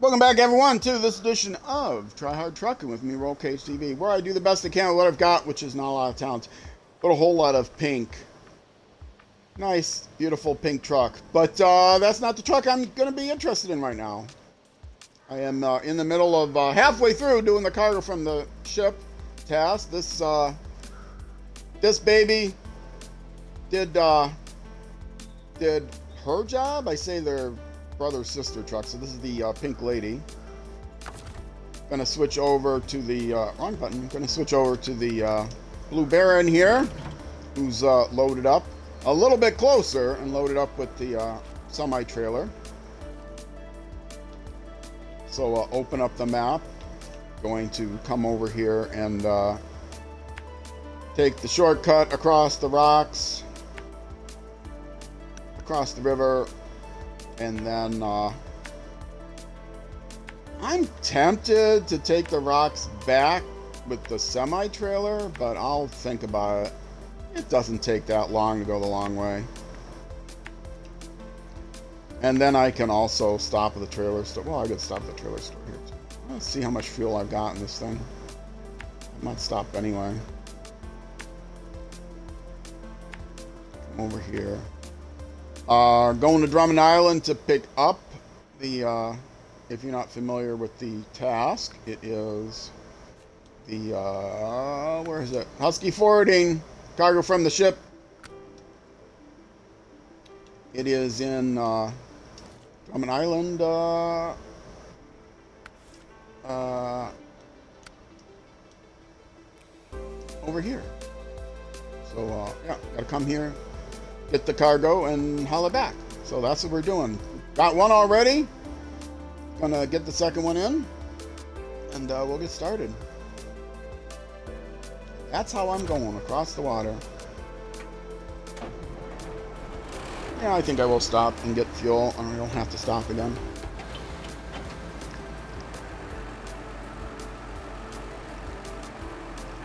Welcome back, everyone, to this edition of Try Hard Trucking with me, Roll Cage TV, where I do the best I can with what I've got, which is not a lot of talent, but a whole lot of pink. Nice, beautiful pink truck. But that's not the truck I'm going to be interested in right now. I am in the middle of halfway through doing the cargo from the ship task. This baby did her job. I say they're brother sister truck, so this is the pink lady. Gonna switch over to the wrong button. Gonna switch over to the blue Baron here, who's loaded up a little bit closer and loaded up with the semi trailer. So open up the map. Going to come over here and take the shortcut across the rocks, across the river, and then I'm tempted to take the rocks back with the semi-trailer, but I'll think about it. It doesn't take that long to go the long way. And then I can also stop at the trailer store. Well, I could stop at the trailer store here too. Let's see how much fuel I've got in this thing. I might stop anyway. Come over here. Going to Drummond Island to pick up the, if you're not familiar with the task, it is the, where is it? Husky forwarding cargo from the ship. It is in Drummond Island, over here. So, yeah, gotta come here, get the cargo, and haul it back. So that's what we're doing. Got one already. Gonna get the second one in, and we'll get started. That's how I'm going, across the water. Yeah, I think I will stop and get fuel, and I don't have to stop again.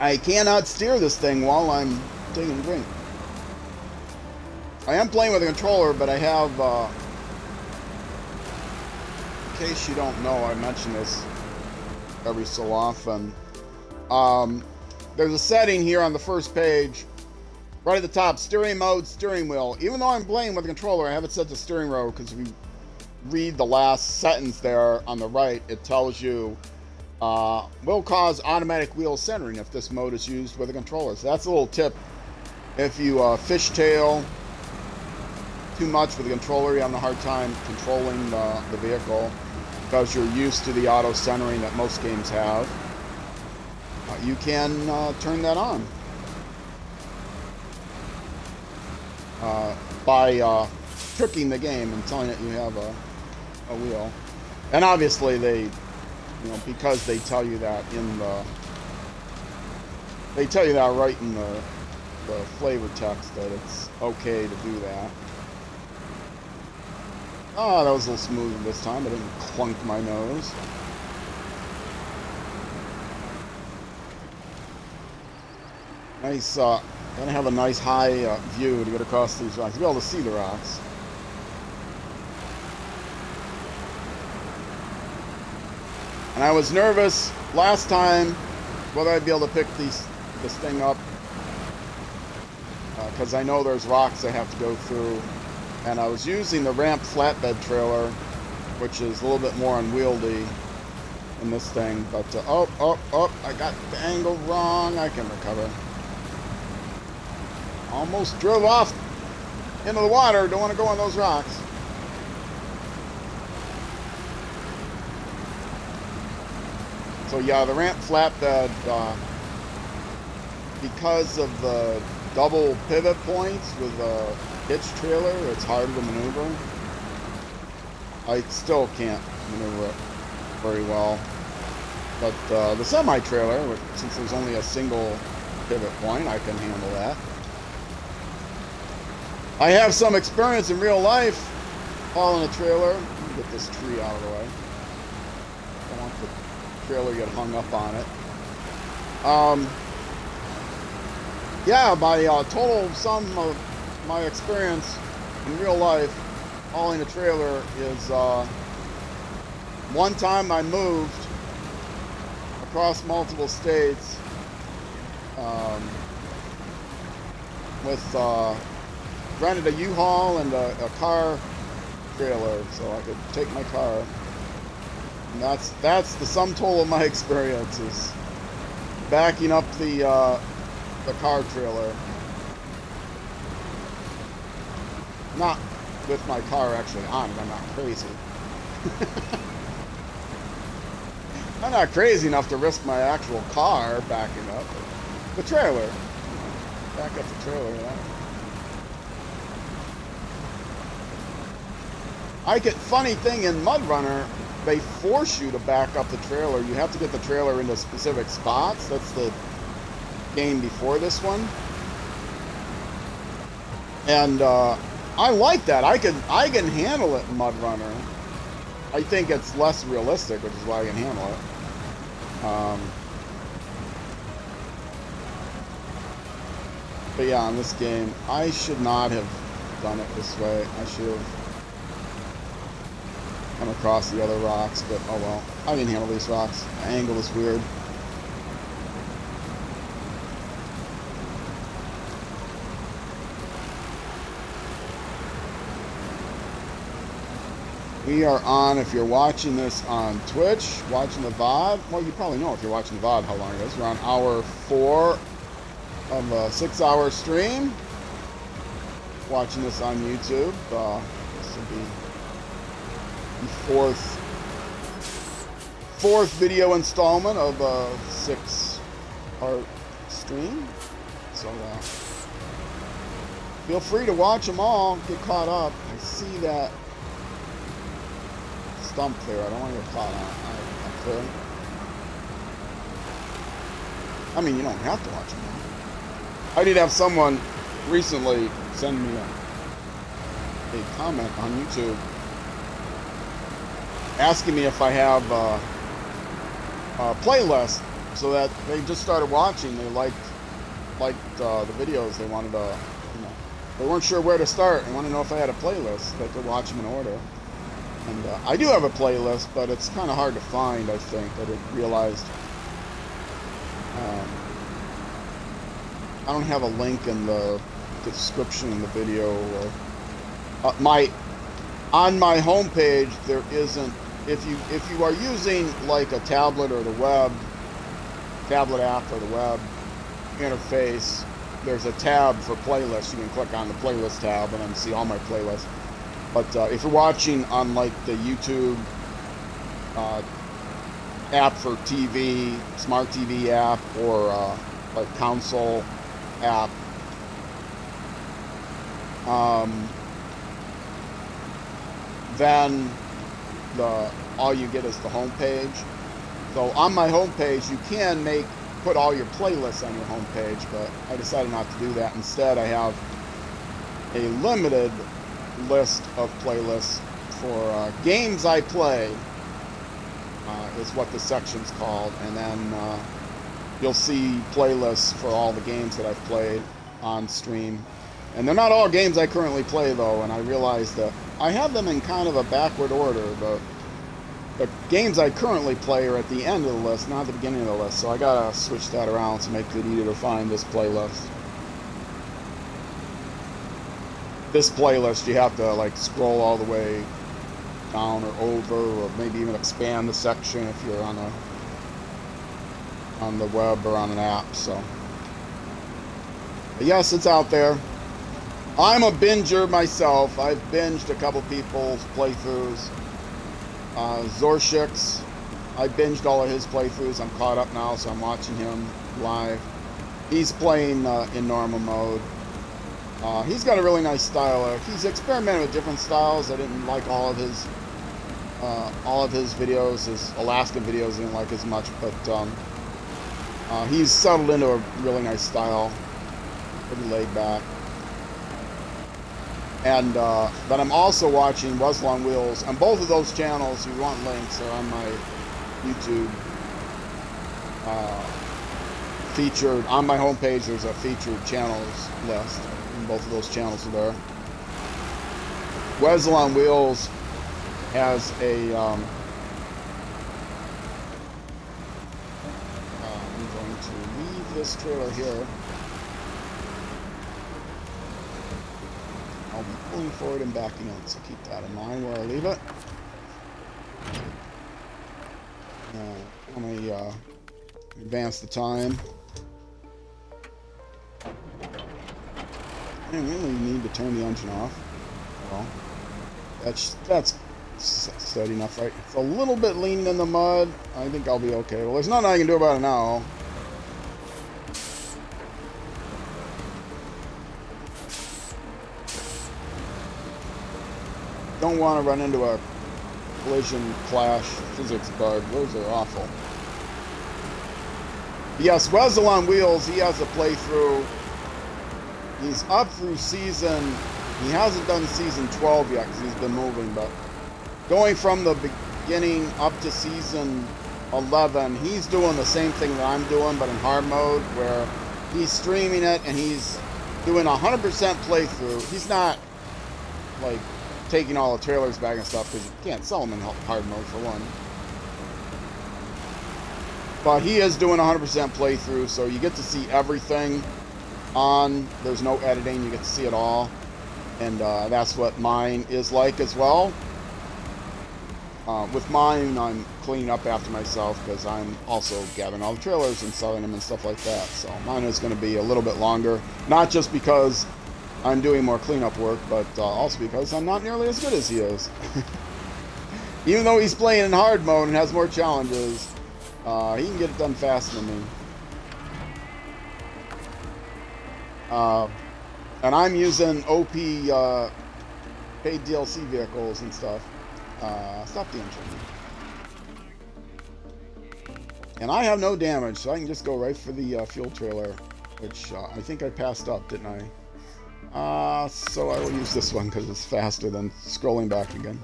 I cannot steer this thing while I'm taking a drink. I am playing with a controller, but I have, in case you don't know, I mention this every so often. There's a setting here on the first page, right at the top, steering mode, steering wheel. Even though I'm playing with a controller, I have it set to steering wheel, because if you read the last sentence there on the right, it tells you, will cause automatic wheel centering if this mode is used with a controller. So that's a little tip. If you fishtail too much with the controller, you're having a hard time controlling the vehicle because you're used to the auto centering that most games have, you can turn that on by tricking the game and telling it you have a wheel. And obviously they, because they tell you that right in the flavor text that it's okay to do that. Oh, that was a little smoother this time. I didn't clunk my nose. Nice, gotta have a nice high view to get across these rocks, to be able to see the rocks. And I was nervous last time whether I'd be able to pick this thing up, because I know there's rocks I have to go through. And I was using the ramp flatbed trailer, which is a little bit more unwieldy than this thing. But, I got the angle wrong. I can recover. Almost drove off into the water. Don't want to go on those rocks. So yeah, the ramp flatbed, because of the double pivot points with a hitch trailer, it's harder to maneuver. I still can't maneuver it very well. But the semi-trailer, since there's only a single pivot point, I can handle that. I have some experience in real life hauling a trailer. Let me get this tree out of the way. I don't want the trailer to get hung up on it. Yeah, by total sum of my experience in real life, hauling a trailer is One time I moved across multiple states with rented a U-Haul and a car trailer so I could take my car. And that's the sum total of my experiences. Backing up the car trailer. Not with my car actually on it, I'm not crazy. I'm not crazy enough to risk my actual car backing up. The trailer. Back up the trailer, yeah. Funny thing in MudRunner, they force you to back up the trailer. You have to get the trailer into specific spots. That's the game before this one. And I like that. I can handle it in MudRunner. I think it's less realistic, which is why I can handle it. But yeah, on this game, I should not have done it this way. I should have come across the other rocks, but oh well. I didn't handle these rocks. The angle is weird. We are on, if you're watching this on Twitch, watching the VOD, well, you probably know if you're watching the VOD how long it is. We're on hour 4 of a 6-hour stream. Watching this on YouTube. This will be the fourth video installment of a 6-part stream. So feel free to watch them all, get caught up. I see that stump there. I don't want to get caught on. I could. I mean, you don't have to watch them all. I did have someone recently send me a comment on YouTube asking me if I have a playlist, so that they just started watching. They liked the videos. They wanted to, they weren't sure where to start. They wanted to know if I had a playlist. They could watch them in order. And I do have a playlist, but it's kind of hard to find, I think. I realized I don't have a link in the description in the video. Or, on my homepage, there isn't. If you are using like a tablet or the tablet app or the web interface, there's a tab for playlists. You can click on the playlist tab and then see all my playlists. But if you're watching on like the YouTube app for TV, smart TV app, or like console app, then all you get is the home page. So on my home page, you can put all your playlists on your home page, but I decided not to do that. Instead, I have a limited list of playlists for games I play, is what the section's called, and then you'll see playlists for all the games that I've played on stream. And they're not all games I currently play, though, and I realized that I have them in kind of a backward order. The games I currently play are at the end of the list, not at the beginning of the list, so I gotta switch that around to make it easier to find this playlist. This playlist, you have to like scroll all the way down or over, or maybe even expand the section if you're on the web or on an app. So, but yes, it's out there. I'm a binger myself. I've binged a couple people's playthroughs. Zorshix, I binged all of his playthroughs. I'm caught up now, so I'm watching him live. He's playing in normal mode. He's got a really nice style. He's experimented with different styles. I didn't like all of his videos. His Alaskan videos I didn't like as much, but he's settled into a really nice style, pretty laid back. And but I'm also watching Wuzzle on Wheels, and both of those channels, if you want links, are on my YouTube. Featured on my homepage, there's a featured channels list, and both of those channels are there. Wuzzle on Wheels has a to leave this trailer here. I'll be pulling forward and backing in, so keep that in mind where I leave it. Let me advance the time. I don't really need to turn the engine off. Well, that's steady enough, right? It's a little bit leaning in the mud. I think I'll be okay. Well, there's nothing I can do about it now. Don't want to run into a collision clash physics bug. Those are awful. Yes, Wessel on Wheels, he has a playthrough. He's up through season, he hasn't done season 12 yet because he's been moving, but going from the beginning up to season 11, he's doing the same thing that I'm doing, but in hard mode, where he's streaming it and he's doing 100% playthrough. He's not, like, taking all the trailers back and stuff because you can't sell them in hard mode for one. But he is doing 100% playthrough, so you get to see everything on. There's no editing, you get to see it all. And that's what mine is like as well. With mine, I'm cleaning up after myself because I'm also gathering all the trailers and selling them and stuff like that. So mine is going to be a little bit longer. Not just because I'm doing more cleanup work, but also because I'm not nearly as good as he is. Even though he's playing in hard mode and has more challenges, he can get it done faster than me. And I'm using OP paid DLC vehicles and stuff. Stop the engine. And I have no damage, so I can just go right for the fuel trailer, which I think I passed up, didn't I? So I will use this one because it's faster than scrolling back again.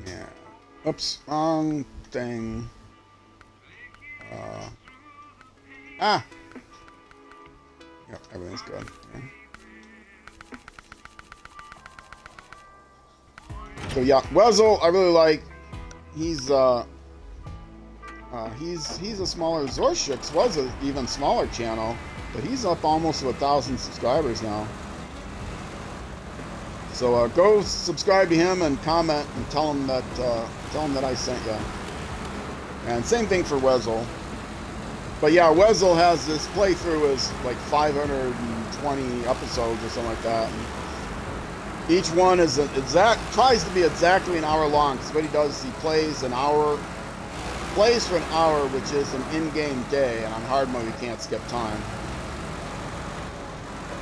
Yeah. Oops, wrong thing. Yep, everything's good. Okay. So yeah, Wessel, I really like. He's a smaller. Zorshix was an even smaller channel, but he's up almost to 1,000 subscribers now. So go subscribe to him and comment and tell him that I sent you. And same thing for Wessel. But yeah, Wessel has this playthrough is like 520 episodes or something like that. And each one is tries to be exactly an hour long. So what he does is he plays for an hour, which is an in-game day, and on hard mode you can't skip time.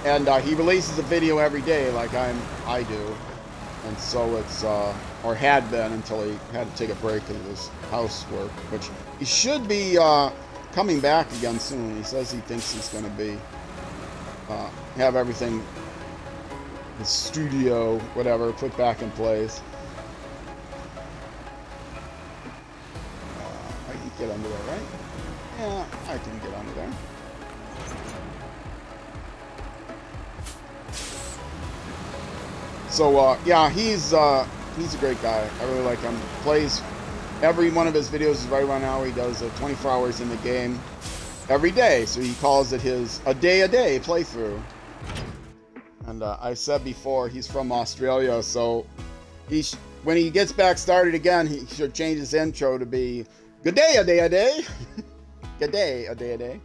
And he releases a video every day, like I do. And so it's or had been until he had to take a break because of his housework, which he should be coming back again soon. He says he thinks he's going to be have everything, the studio, whatever, put back in place. I can get under there, right? Yeah, I can get under there. So yeah, he's a great guy. I really like him. Plays every one of his videos is right around now. He does 24 hours in the game every day, so he calls it his a day playthrough. And I said before, he's from Australia, so when he gets back started again, he should change his intro to be "Good day, a day." Good day, a day.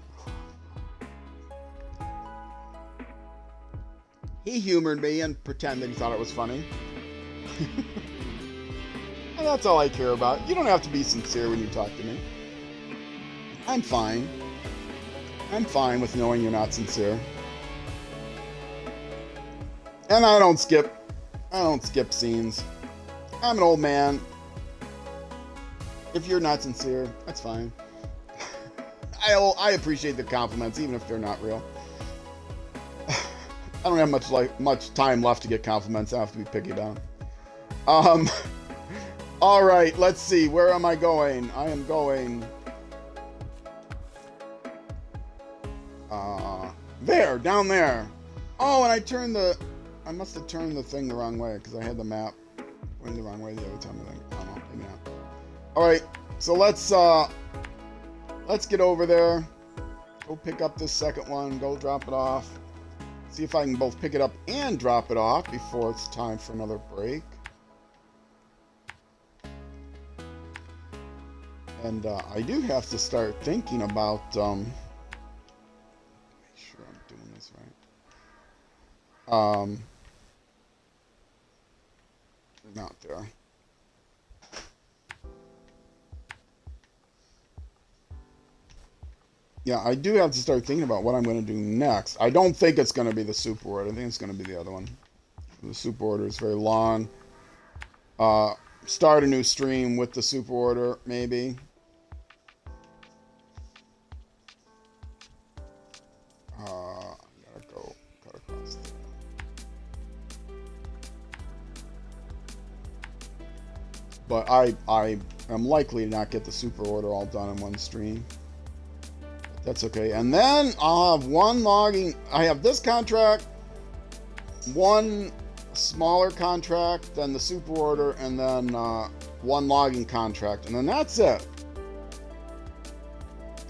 He humored me and pretended he thought it was funny. And that's all I care about. You don't have to be sincere when you talk to me. I'm fine. I'm fine with knowing you're not sincere. And I don't skip scenes. I'm an old man. If you're not sincere, that's fine. I appreciate the compliments, even if they're not real. I don't have much time left to get compliments. I have to be picky about them. All right, let's see. Where am I going? I am going there, down there. Oh, and I must have turned the thing the wrong way because I had the map Going the wrong way the other time, I think. I don't know, maybe not. Alright, so let's get over there. Go pick up this second one, go drop it off. See if I can both pick it up and drop it off before it's time for another break. And I do have to start thinking about, make sure I'm doing this right. Not there. Yeah, I do have to start thinking about what I'm going to do next. I don't think it's going to be the super order. I think it's going to be the other one. The super order is very long. Start a new stream with the super order, maybe. I gotta go cut across there. But I am likely to not get the super order all done in one stream. That's okay. And then I'll have one logging. I have this contract, one smaller contract, then the super order, and then one logging contract. And then that's it.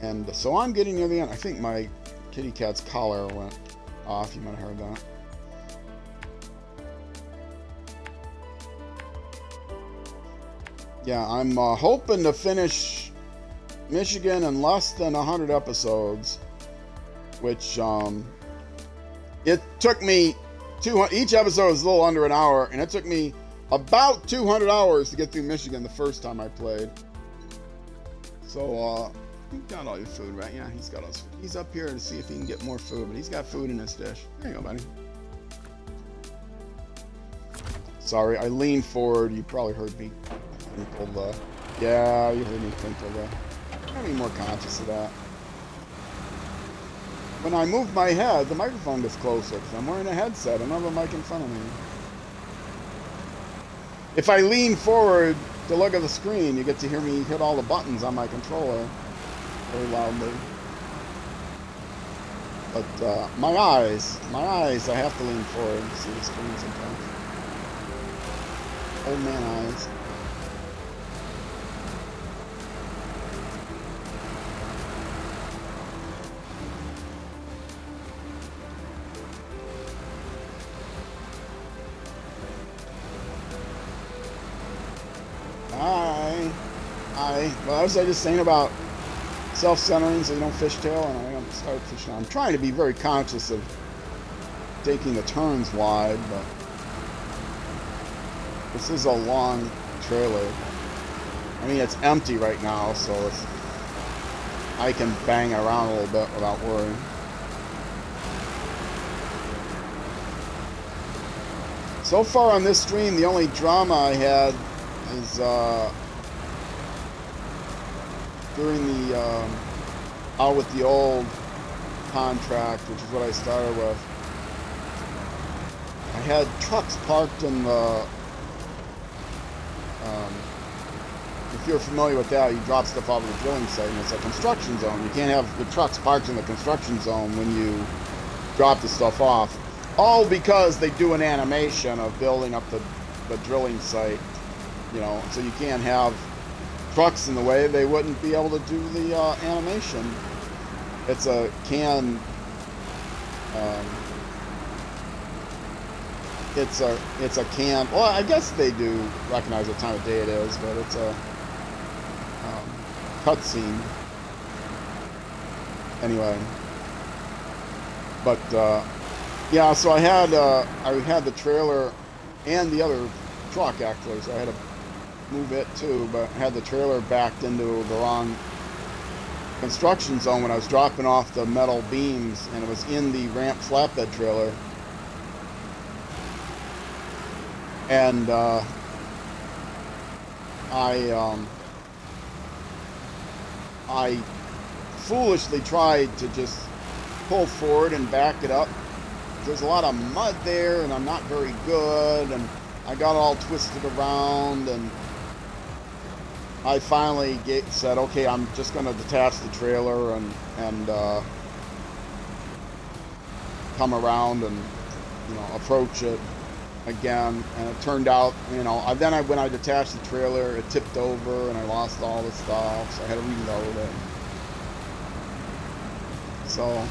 And so I'm getting near the end. I think my kitty cat's collar went off. You might have heard that. Yeah, I'm hoping to finish Michigan in less than 100 episodes, which it took me 200. Each episode is a little under an hour, and it took me about 200 hours to get through Michigan the first time I played. So you got all your food, right? Yeah, he's got all his food. He's up here to see if he can get more food, but he's got food in his dish. There you go, buddy. Sorry, I leaned forward. You probably heard me twinkle the. Yeah, you heard me twinkle the. I'm gotta be more conscious of that. When I move my head, the microphone gets closer because I'm wearing a headset. I don't have a mic in front of me. If I lean forward to look at the screen, you get to hear me hit all the buttons on my controller very loudly. But my eyes, I have to lean forward to see the screen sometimes. Old man eyes. Well, I was just saying about self-centering so you don't fishtail, and I don't start fishing. I'm trying to be very conscious of taking the turns wide, but this is a long trailer. I mean, it's empty right now, so I can bang around a little bit without worrying. So far on this stream, the only drama I had is during the out with the old contract, which is what I started with. I had trucks parked in the if you're familiar with that, you drop stuff off at the drilling site and it's a construction zone. You can't have the trucks parked in the construction zone when you drop the stuff off, all because they do an animation of building up the drilling site, you know, so you can't have trucks in the way. They wouldn't be able to do the animation. It's a can. It's a can. Well, I guess they do recognize what time of day it is, but it's a cutscene. Anyway, but yeah. So I had the trailer and the other truck actually, so I had to move it too, but I had the trailer backed into the wrong construction zone when I was dropping off the metal beams, and it was in the ramp flatbed trailer. And I foolishly tried to just pull forward and back it up. There's a lot of mud there, and I'm not very good, and I got all twisted around, and I finally said, okay, I'm just going to detach the trailer and come around and, you know, approach it. again, and it turned out, you know, when I detached the trailer, it tipped over and I lost all the stuff, so I had to reload it. So,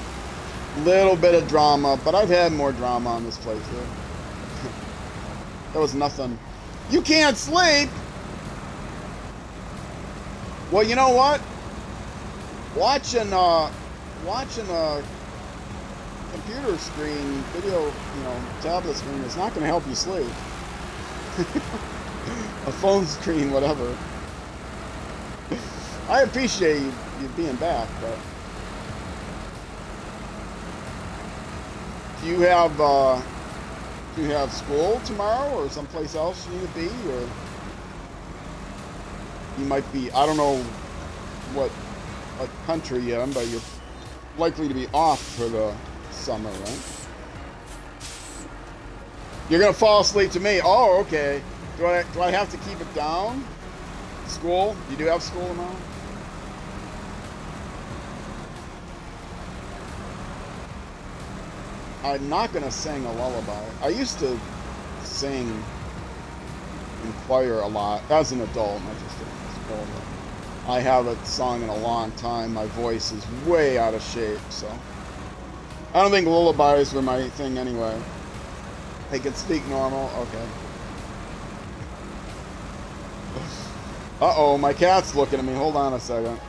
little bit of drama, but I've had more drama on this playthrough. There was nothing. You can't sleep! Well, you know what? Watching a computer screen, video, you know, tablet screen is not going to help you sleep. A phone screen, whatever. I appreciate you being back, but do you have school tomorrow or someplace else you need to be, or you might be, I don't know what country you're in, but you're likely to be off for the summer, right? You're gonna fall asleep to me. Oh, okay. Do I have to keep it down? School? You do have school tomorrow? I'm not gonna sing a lullaby. I used to sing in choir a lot as an adult, not just as an adult. I haven't sung in a long time. My voice is way out of shape, so I don't think lullabies were my thing anyway. I can speak normal. Okay. Uh-oh, my cat's looking at me. Hold on a second.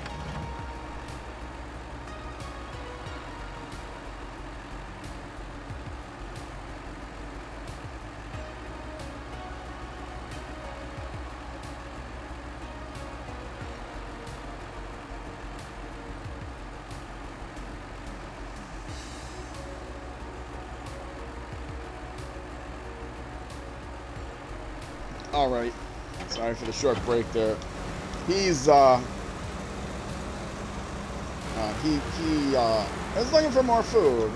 All right. Sorry for the short break there. He's is looking for more food,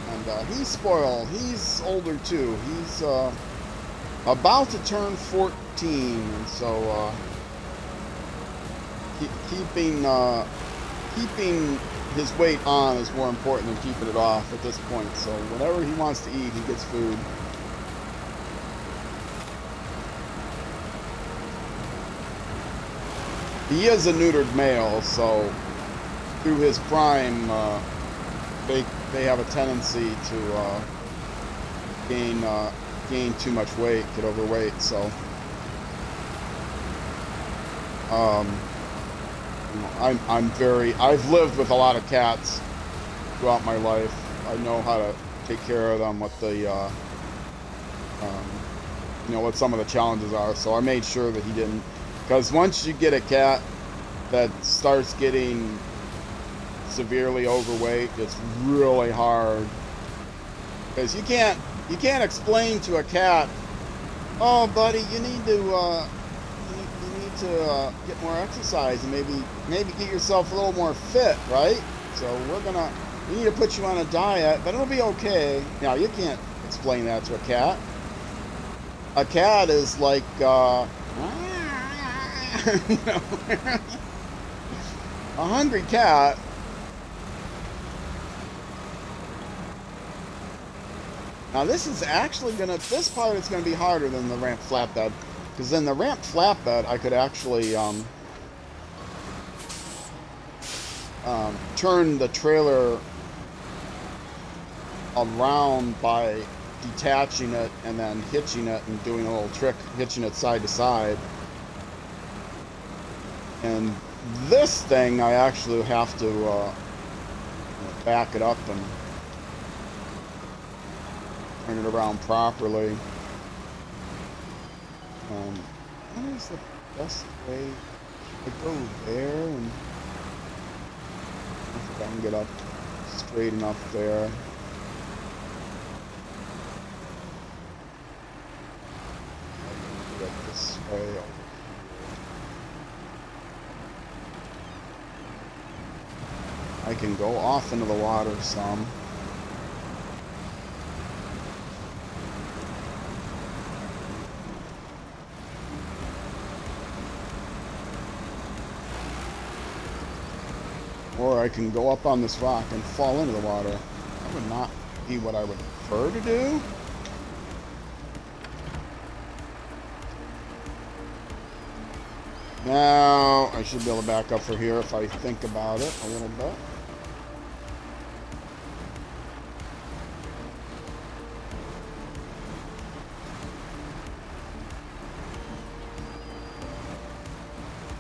and he's spoiled. He's older too. He's about to turn 14, and so keeping his weight on is more important than keeping it off at this point. So whenever he wants to eat, he gets food. He is a neutered male, so through his prime, they have a tendency to gain too much weight, get overweight. So, I've lived with a lot of cats throughout my life. I know how to take care of them, what what some of the challenges are. So I made sure that he didn't. Because once you get a cat that starts getting severely overweight, it's really hard. Because you can't explain to a cat, oh, buddy, you need to get more exercise and maybe get yourself a little more fit, right? So we need to put you on a diet, but it'll be okay. Now you can't explain that to a cat. A cat is like you know, a hungry cat. Now this part is gonna be harder than the ramp flatbed, because in the ramp flatbed I could actually turn the trailer around by detaching it and then hitching it and doing a little trick, hitching it side to side. And this thing, I actually have to back it up and turn it around properly. What is the best way? I go there, and I think I can get up straight enough there. I can get this way over. I can go off into the water some. Or I can go up on this rock and fall into the water. That would not be what I would prefer to do. Now, I should be able to back up for here if I think about it a little bit.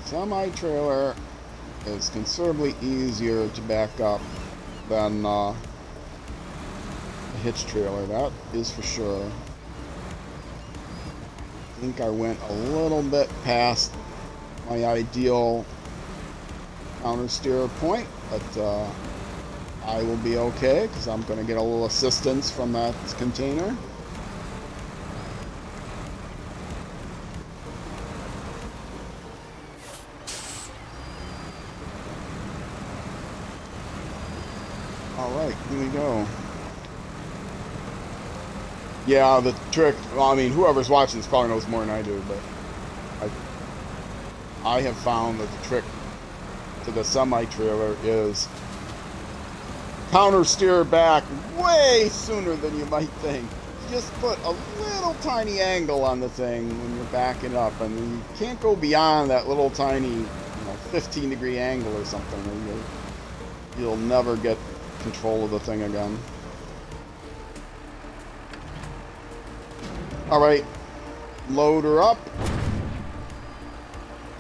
Semi-trailer is considerably easier to back up than a hitch trailer, that is for sure. I think I went a little bit past my ideal countersteer point, but I will be okay because I'm going to get a little assistance from that container. Alright, here we go. Yeah, the trick, well, I mean, whoever's watching this probably knows more than I do, but I have found that the trick to the semi-trailer is counter steer back way sooner than you might think. Just put a little tiny angle on the thing when you're backing up, and you can't go beyond that little tiny, 15-degree angle or something, or you'll never get control of the thing again. Alright, load her up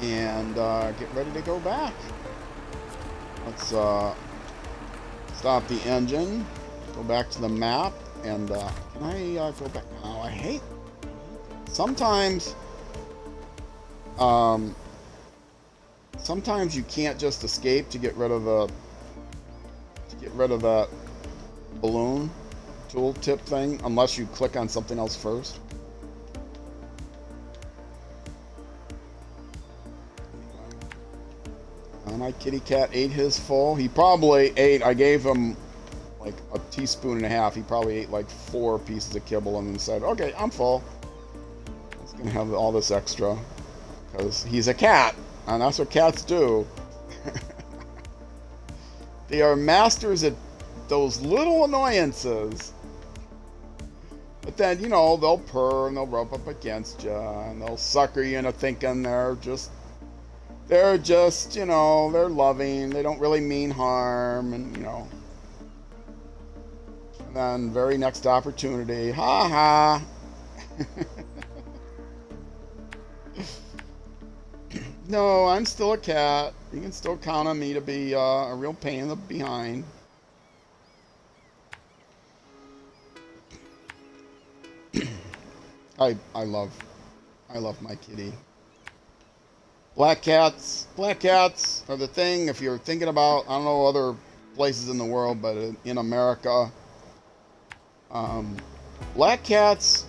and get ready to go back. Let's stop the engine, go back to the map, and can I go back? Oh, I hate sometimes sometimes you can't just escape to get rid of that balloon tooltip thing unless you click on something else first. My kitty cat ate his full. He probably ate, I gave him like a teaspoon and a half. He probably ate like 4 pieces of kibble and then said, okay, I'm full. He's gonna have all this extra because he's a cat, and that's what cats do. They are masters at those little annoyances. But then, they'll purr and they'll rub up against you and they'll sucker you into thinking they're just, they're loving. They don't really mean harm, and, and then very next opportunity, ha ha. No, I'm still a cat. You can still count on me to be a real pain in the behind. I love my kitty. Black cats are the thing. If you're thinking about, I don't know other places in the world, but in America, black cats,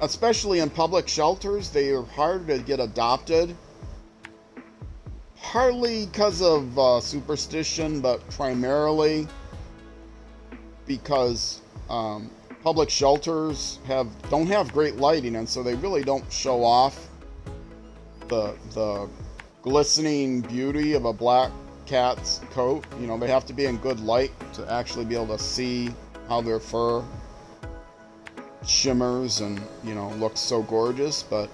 especially in public shelters, they are harder to get adopted. Partly because of superstition, but primarily because public shelters don't have great lighting, and so they really don't show off the glistening beauty of a black cat's coat. They have to be in good light to actually be able to see how their fur shimmers and looks so gorgeous. But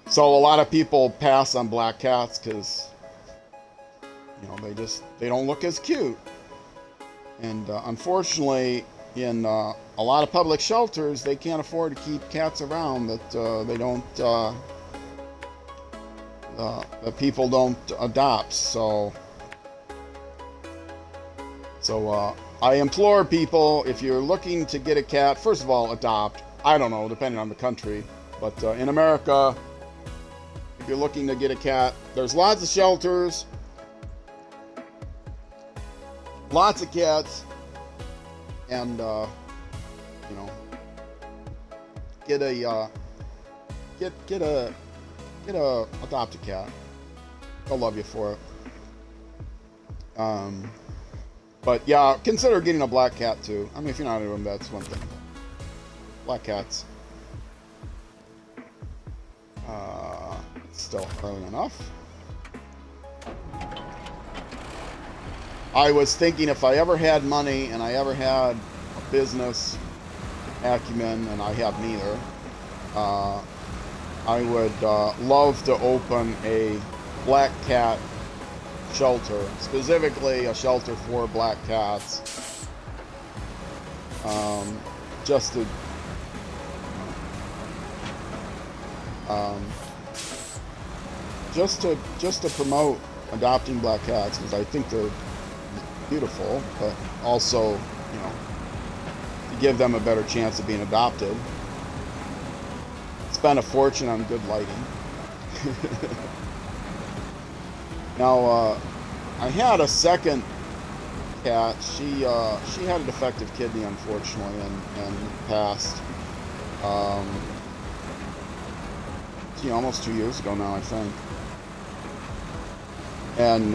so a lot of people pass on black cats because they don't look as cute. And unfortunately, in a lot of public shelters, they can't afford to keep cats around that they don't that people don't adopt. So I implore people, if you're looking to get a cat, first of all, adopt. I don't know, depending on the country, but in America, if you're looking to get a cat, there's lots of shelters, lots of cats, and get a adopt a cat. They'll love you for it. But yeah, consider getting a black cat too. I mean, if you're not into them, that's one thing. Black cats. It's still early enough. I was thinking if I ever had money and I ever had a business acumen, and I have neither, I would love to open a black cat shelter, specifically a shelter for black cats, just to just to promote adopting black cats, because I think they're beautiful, but also, you know, to give them a better chance of being adopted. Spend a fortune on good lighting. Now, I had a second cat. She had a defective kidney, unfortunately, and passed. You know, almost 2 years ago now, I think. And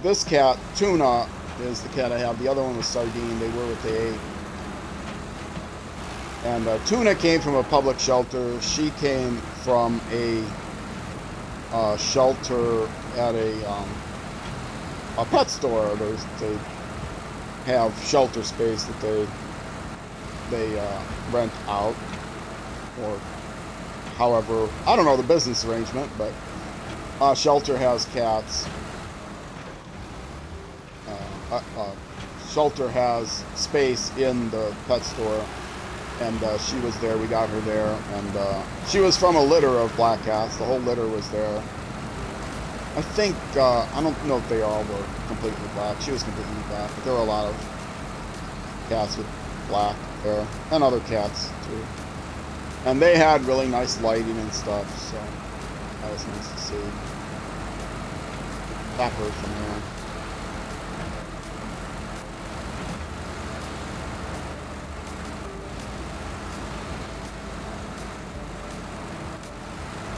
this cat, Tuna, is the cat I have. The other one was Sardine. They were what they ate. And Tuna came from a public shelter. She came from a shelter at a pet store. They have shelter space that they rent out, or however, I don't know the business arrangement, but shelter has cats. Shelter has space in the pet store, and she was there. We got her there, and she was from a litter of black cats. The whole litter was there. I think, I don't know if they all were completely black. She was completely black, but there were a lot of cats with black hair, and other cats too. And they had really nice lighting and stuff, so that was nice to see. Got her from there.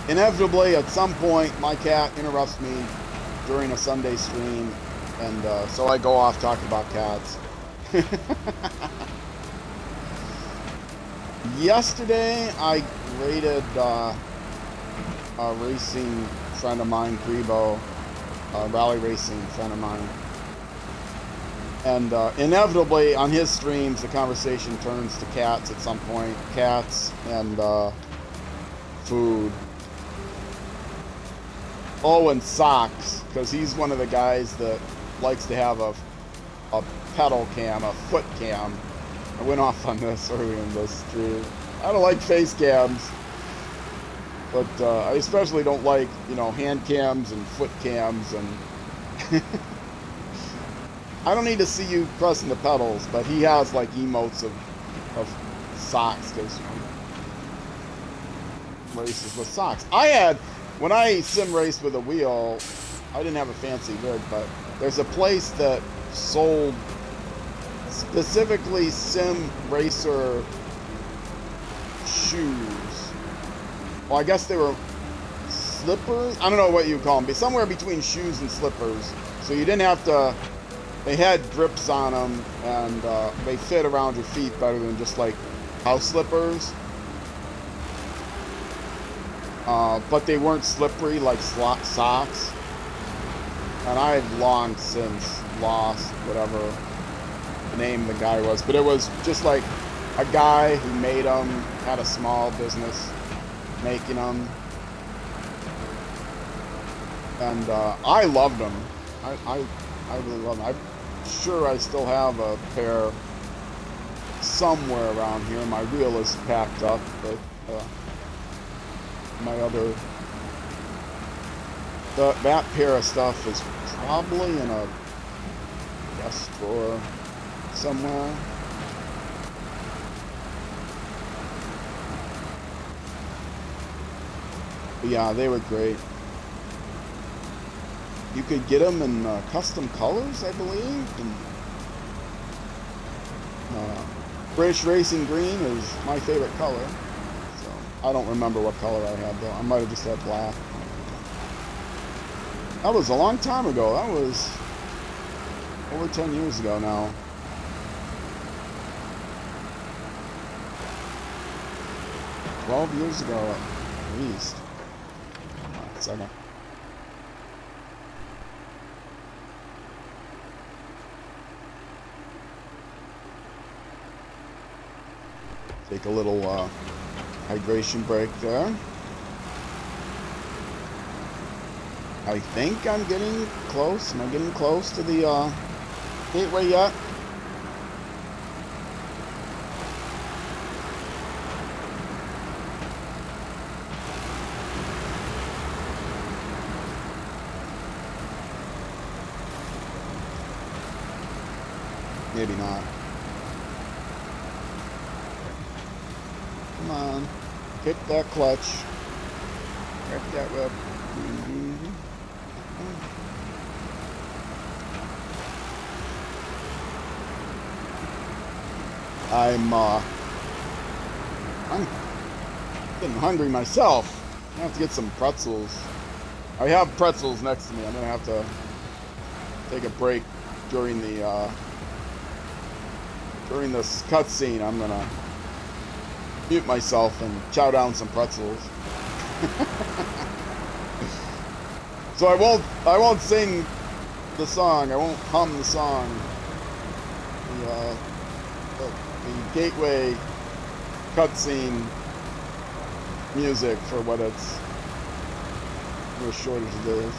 Inevitably, at some point, my cat interrupts me during a Sunday stream, and so I go off talking about cats. Yesterday, I rated a racing friend of mine, Grebo, a rally racing friend of mine. And inevitably, on his streams, the conversation turns to cats at some point. Cats and food. Oh, and socks, because he's one of the guys that likes to have a pedal cam, a foot cam. I went off on this earlier in this stream. I don't like face cams, but I especially don't like, you know, hand cams and foot cams, and I don't need to see you pressing the pedals, but he has like emotes of socks, because, you know, races with socks. When I sim raced with a wheel, I didn't have a fancy rig, but there's a place that sold specifically sim racer shoes. Well, I guess they were slippers? I don't know what you would call them, but somewhere between shoes and slippers. So you didn't have to, they had grips on them, and they fit around your feet better than just like house slippers. But they weren't slippery like socks. And I had long since lost whatever the name of the guy was. But it was just like a guy who made them, had a small business making them. And I loved them. I really loved them. I'm sure I still have a pair somewhere around here. My wheel is packed up, but my other, that pair of stuff is probably in a desk drawer somewhere. But yeah, they were great. You could get them in custom colors, I believe. And British Racing Green is my favorite color. I don't remember what color I had, though. I might have just had black. That was a long time ago. That was over 10 years ago now. $12 years ago, at least. One second. Take a little hydration break there. I think I'm getting close. Am I getting close to the gateway yet? Maybe not. Come on. Kick that clutch. Wrap that whip. I'm getting hungry myself. I have to get some pretzels. I have pretzels next to me. I'm gonna have to take a break during the during this cutscene. I'm gonna mute myself and chow down some pretzels. So I won't sing the song. I won't hum the song. The gateway cutscene music for what it's as short as it is.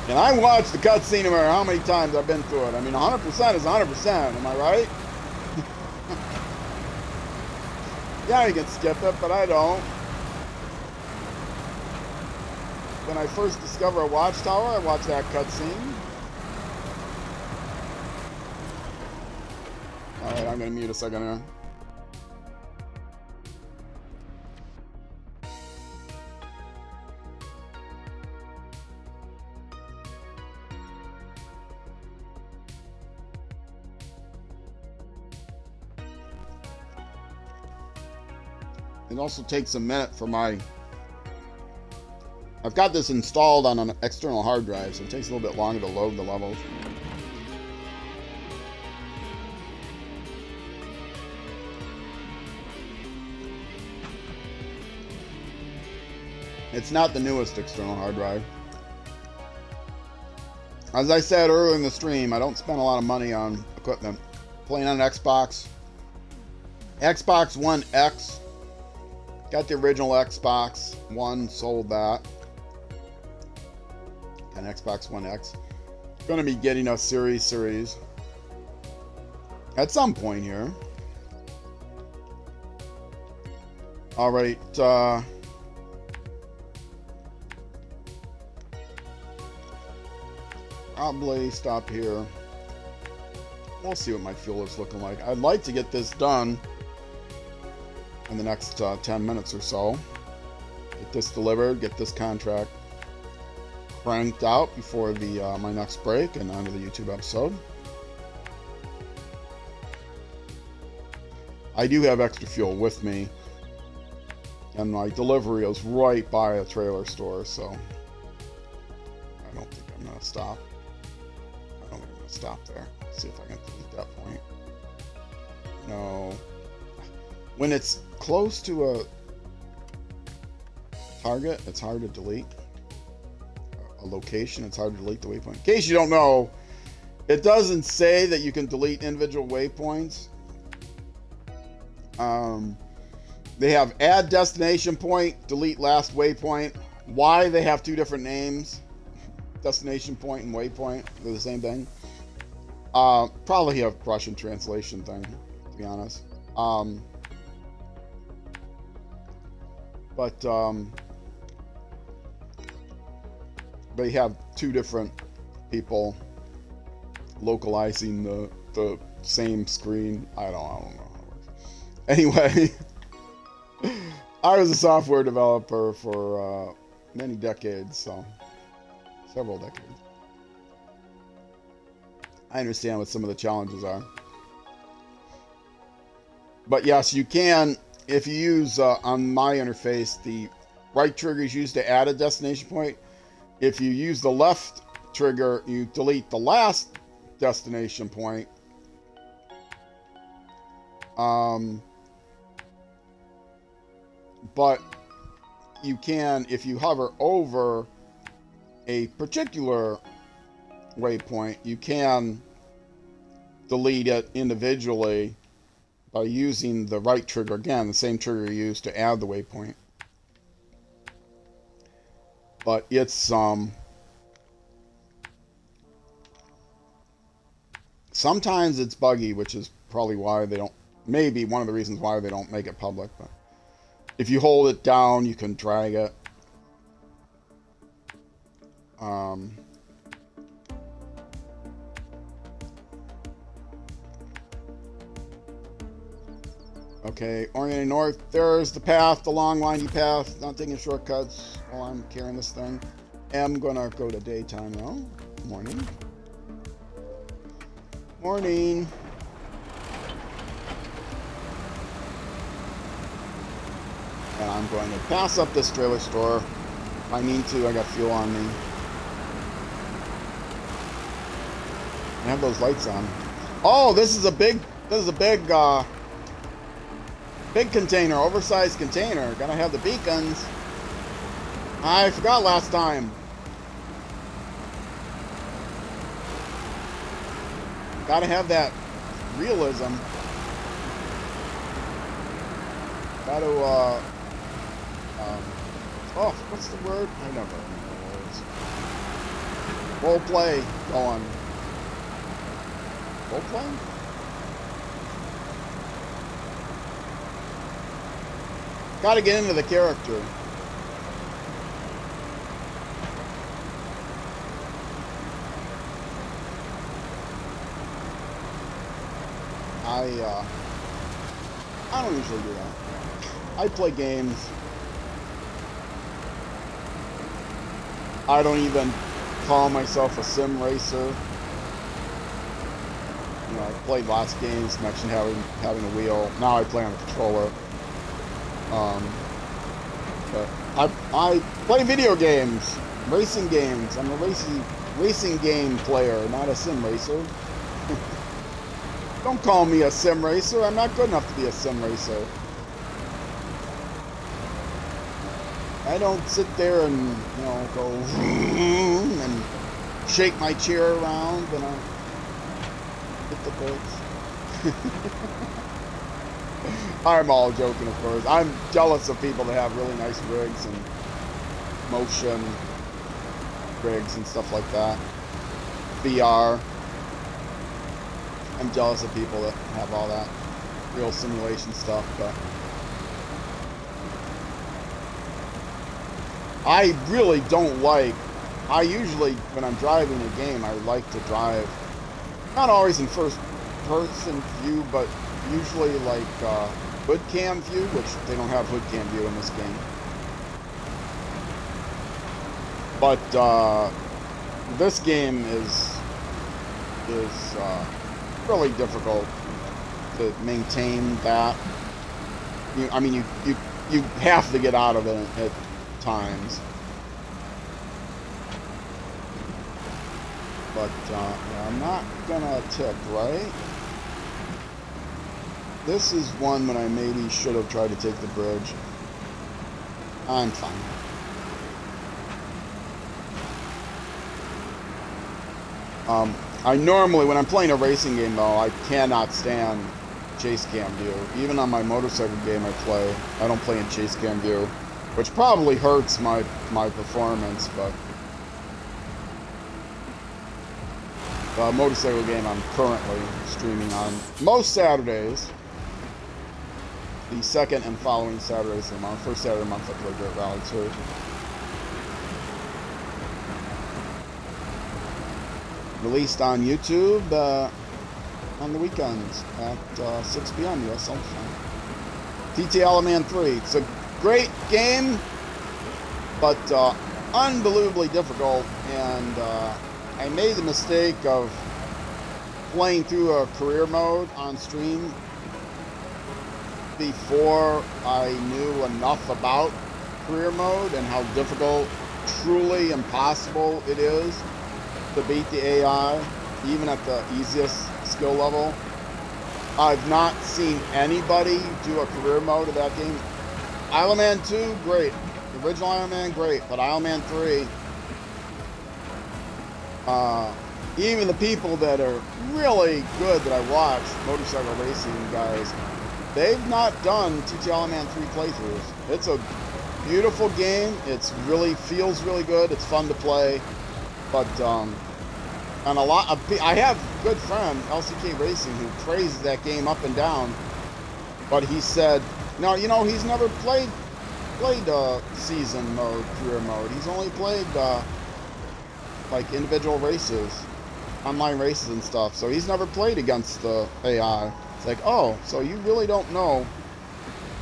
And I watched the cutscene no matter how many times I've been through it. I mean, 100% is 100%. Am I right? Yeah, you can skip it, but I don't. When I first discover a watchtower, I watch that cutscene. Alright, I'm gonna mute a second here. It also takes a minute for my... I've got this installed on an external hard drive, so it takes a little bit longer to load the levels. It's not the newest external hard drive. As I said earlier in the stream, I don't spend a lot of money on equipment. Playing on an Xbox One X. Got the original Xbox One, sold that. Got an Xbox One X. Gonna be getting a series at some point here. Alright, probably stop here. We'll see what my fuel is looking like. I'd like to get this done in the next 10 minutes or so. Get this delivered, get this contract cranked out before the my next break and onto the YouTube episode. I do have extra fuel with me, and my delivery is right by a trailer store, so I don't think I'm gonna stop. I don't think I'm gonna stop there. See if I can delete that point. No. When it's close to a target, it's hard to delete. A location, it's hard to delete the waypoint. In case you don't know, it doesn't say that you can delete individual waypoints. They have add destination point, delete last waypoint. Why they have two different names, destination point and waypoint, they're the same thing. Probably a Russian translation thing, to be honest. But they have two different people localizing the same screen. I don't know how it works. Anyway, I was a software developer for many decades, so several decades. I understand what some of the challenges are. But yes, you can, if you use, on my interface, the right trigger is used to add a destination point. If you use the left trigger, you delete the last destination point. But you can, if you hover over a particular waypoint, you can delete it individually by using the right trigger. Again, the same trigger you used to add the waypoint. But it's sometimes it's buggy, which is probably why they don't, maybe one of the reasons why they don't make it public. But if you hold it down, you can drag it. Okay, orienting north. There's the path, the long windy path. Not taking shortcuts while I'm carrying this thing. I'm gonna go to daytime now. Morning. Morning. And I'm going to pass up this trailer store. If I need to, I got fuel on me. I have those lights on. Oh, this is a big big container, oversized container. Gotta have the beacons. I forgot last time. Gotta have that realism. Gotta, oh, what's the word? I never remember the words. Role play going. Role play? Gotta get into the character. I don't usually do that. I play games. I don't even call myself a sim racer. You know, I played lots of games, mentioned having a wheel. Now I play on a controller. But I play video games, racing games. I'm a racing game player, not a sim racer. Don't call me a sim racer. I'm not good enough to be a sim racer. I don't sit there and, you know, go and shake my chair around when I hit the brakes. I'm all joking, of course. I'm jealous of people that have really nice rigs and motion rigs and stuff like that. VR. I'm jealous of people that have all that real simulation stuff, but I really don't like, I usually, when I'm driving a game, I like to drive, not always in first person view, but usually like hood cam view, which they don't have hood cam view in this game. But this game is really difficult to maintain that. I mean, you have to get out of it at times. But yeah, I'm not gonna tip, right? This is one when I maybe should have tried to take the bridge. I'm fine. I normally, when I'm playing a racing game though, I cannot stand chase cam view. Even on my motorcycle game I don't play in chase cam view, which probably hurts my performance, but the motorcycle game I'm currently streaming on most Saturdays, the second and following Saturdays of the month. First Saturday of the month I play Dirt Rally 2. Released on YouTube on the weekends at 6 p.m. U.S. Central Time. TTL Man 3. It's a great game, but unbelievably difficult, and I made the mistake of playing through a career mode on stream before I knew enough about career mode and how difficult, truly impossible it is to beat the AI, even at the easiest skill level. I've not seen anybody do a career mode of that game. Isle of Man 2, great. The original Isle of Man, great. But Isle of Man 3, even the people that are really good that I watch, motorcycle racing guys, they've not done TTL Man 3 playthroughs. It's a beautiful game. It's really feels really good. It's fun to play, but and a lot of I have a good friend LCK Racing who praises that game up and down, but he said, no, you know, he's never played season mode, career mode. He's only played like individual races, online races and stuff. So he's never played against the AI. It's like, oh, so you really don't know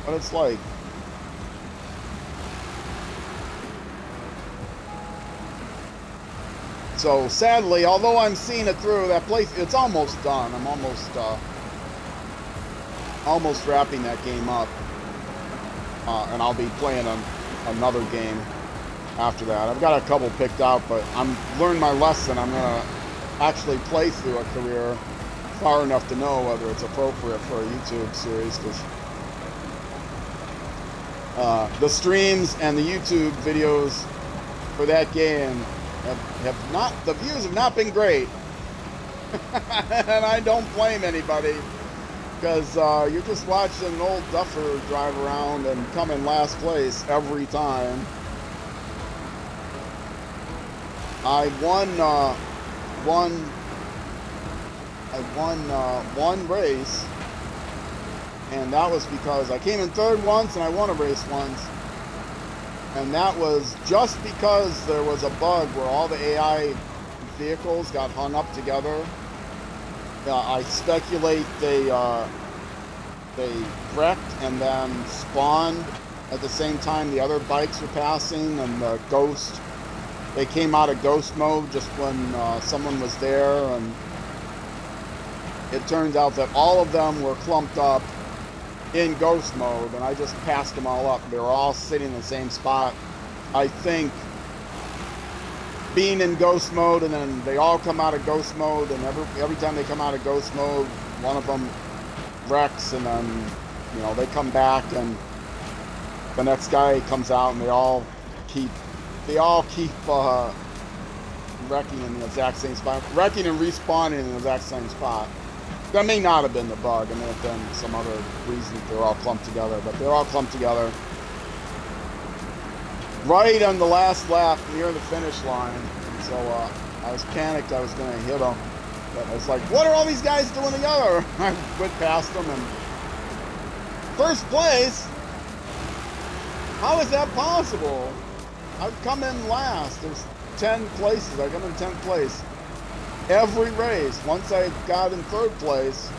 what it's like. So sadly, although I'm seeing it through, that place, it's almost done. I'm almost wrapping that game up, and I'll be playing another game after that. I've got a couple picked out, but I'm learned my lesson. I'm gonna actually play through a career far enough to know whether it's appropriate for a YouTube series, because the streams and the YouTube videos for that game have not, the views have not been great. And I don't blame anybody, because you're just watching an old duffer drive around and come in last place every time. I won one race, and that was because I came in third once and I won a race once. And that was just because there was a bug where all the AI vehicles got hung up together. I speculate they wrecked and then spawned at the same time the other bikes were passing, and the ghost, they came out of ghost mode just when someone was there, and it turns out that all of them were clumped up in ghost mode, and I just passed them all up. They were all sitting in the same spot. I think being in ghost mode, and then they all come out of ghost mode, and every time they come out of ghost mode, one of them wrecks, and then, you know, they come back, and the next guy comes out, and they all keep wrecking in the exact same spot, wrecking and respawning in the exact same spot. That may not have been the bug. It may have been some other reason that they're all clumped together, but they're all clumped together. Right on the last lap, near the finish line. So I was panicked I was going to hit them. But I was like, what are all these guys doing together? I went past them, and first place? How is that possible? I've come in last. There's 10 places. I come in 10th place every race. Once I got in third place,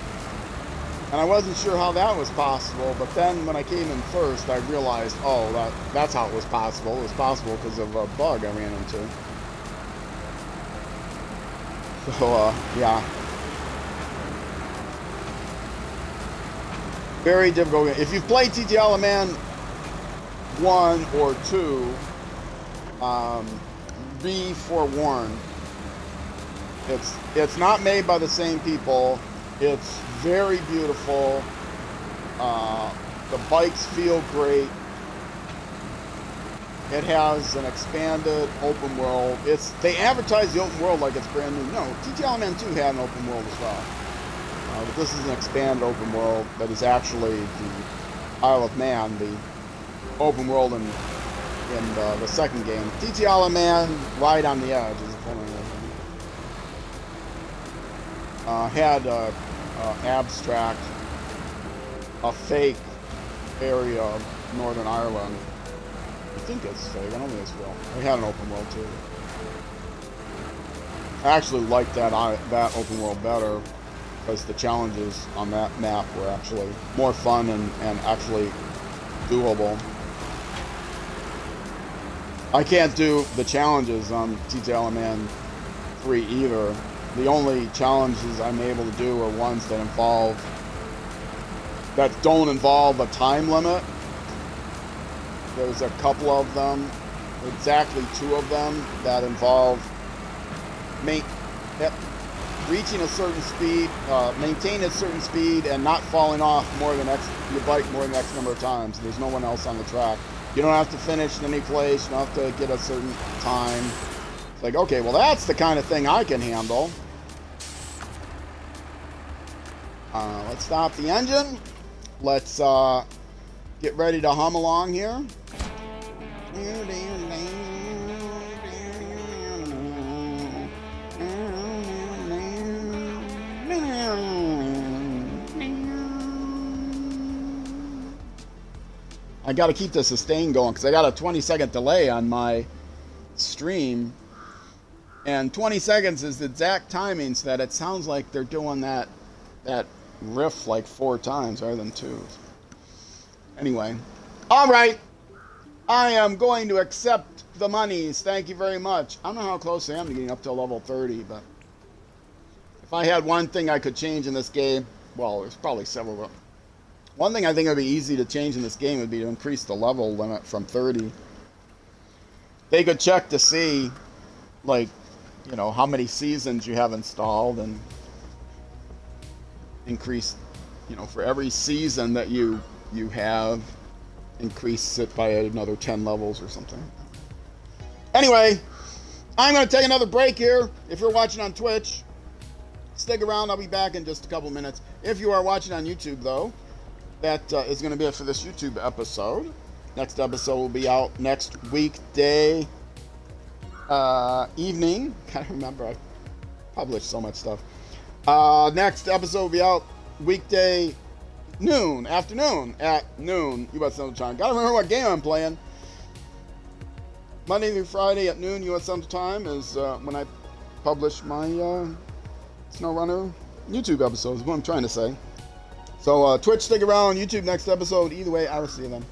and I wasn't sure how that was possible, but then when I came in first, I realized, oh, that's how it was possible. It was possible because of a bug I ran into. So, yeah. Very difficult game. If you've played TTL Man 1 or 2, be forewarned. It's not made by the same people. It's very beautiful. The bikes feel great. It has an expanded open world. They advertise the open world like it's brand new. No, TTL Man 2 had an open world as well. But this is an expanded open world that is actually the Isle of Man, the open world in the second game. TTL Man Ride on the Edge is the full name of it. Had abstract, a fake area of Northern Ireland. I think it's fake. I don't think it's real. We had an open world too. I actually liked that open world better because the challenges on that map were actually more fun and actually doable. I can't do the challenges on TTL Man 3 either. The only challenges I'm able to do are ones that don't involve a time limit. There's a couple of them, exactly 2 of them, that involve reaching a certain speed, maintain a certain speed, and not falling off your bike more than X number of times. There's no one else on the track. You don't have to finish in any place. You don't have to get a certain time. It's like, okay, well, that's the kind of thing I can handle. Let's stop the engine. Let's get ready to hum along here. I got to keep the sustain going because I got a 20-second delay on my stream. And 20 seconds is the exact timing so that it sounds like they're doing that riff like 4 times rather than 2. Anyway. All right. I am going to accept the monies. Thank you very much. I don't know how close I am to getting up to level 30, but if I had one thing I could change in this game, well, there's probably several, but one thing I think would be easy to change in this game would be to increase the level limit from 30. They could check to see, like, you know, how many seasons you have installed and increase, you know, for every season that you have, increase it by another 10 levels or something. Anyway, I'm going to take another break here. If you're watching on Twitch, stick around. I'll be back in just a couple minutes. If you are watching on YouTube, though, that is going to be it for this YouTube episode. Next episode will be out next weekday evening. Can't remember. I published so much stuff. Next episode will be out weekday afternoon at noon U.S. Central Time. Gotta remember what game I'm playing. Monday through Friday at noon U.S. Central Time is when I publish my SnowRunner YouTube episodes, is what I'm trying to say. So Twitch, stick around. YouTube next episode. Either way, I will see you then.